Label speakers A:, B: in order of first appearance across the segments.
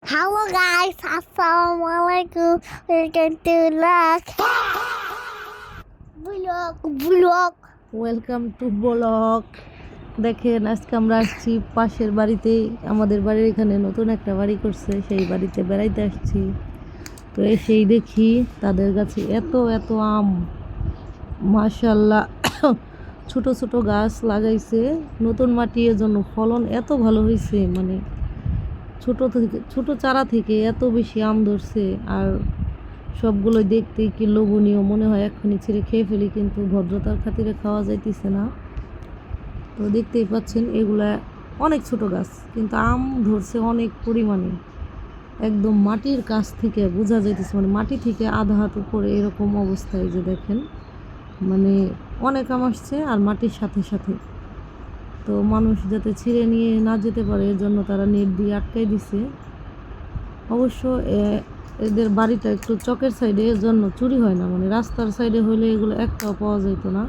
A: Hello guys, Assalamualaikum. Welcome to vlog.
B: Welcome to blog. দেখেন আজকে আমরা আসছি পাশের বাড়িতে। আমাদের বাড়ির এখানে নতুন একটা বাড়ি করছে, সেই বাড়িতে বেড়াইতে আসছি। তো এসেই দেখি তাদের কাছে এত এত আম, মাশাল্লাহ। ছোট ছোট গাছ লাগাইছে, নতুন মাটি, এর জন্য ফলন এত ভালো হয়েছে। মানে ছোট চারা থেকে এত বেশি আম ধরছে। আর সবগুলো দেখতে কি লোভনীয় মনে হয়, এক্ষুনি ছিঁড়ে খেয়ে ফেলি, কিন্তু ভদ্রতার খাতিরে খাওয়া যাইতেছে না। তো দেখতেই পাচ্ছেন এগুলা অনেক ছোট গাছ, কিন্তু আম ধরছে অনেক পরিমাণে। একদম মাটির কাছ থেকে বোঝা যাইতেছে, মানে মাটি থেকে আধা হাত উপরে এরকম অবস্থায়, যে দেখেন মানে অনেক আম আসছে আর মাটির সাথে সাথে। তো মানুষ যাতে ছিঁড়ে নিয়ে না যেতে পারে, এর জন্য তারা নেট দিয়ে আটকাই দিছে। অবশ্য এদের বাড়িটা একটু চকের সাইডে, এর জন্য চুরি হয় না। মানে রাস্তার সাইডে হলে এগুলো একটাও পাওয়া যেত না।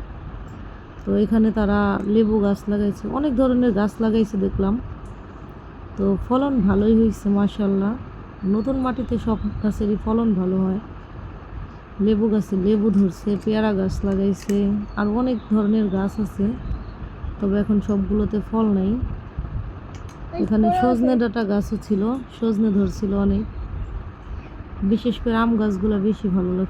B: তো এখানে তারা লেবু গাছ লাগাইছে, অনেক ধরনের গাছ লাগাইছে দেখলাম। তো ফলন ভালোই হয়েছে মাশাল্লাহ। নতুন মাটিতে সব গাছেরই ফলন ভালো হয়। লেবু গাছে লেবু ধরছে, পেয়ারা গাছ লাগাইছে, আর অনেক ধরনের গাছ আছে, তবে এখন সবগুলোতে ফল নাই। এখানে সজনে ডাঁটা গাছও ছিল, সজনে ধরছিল অনেক। বিশেষ করে আম গাছগুলো বেশি ভালো লাগছে।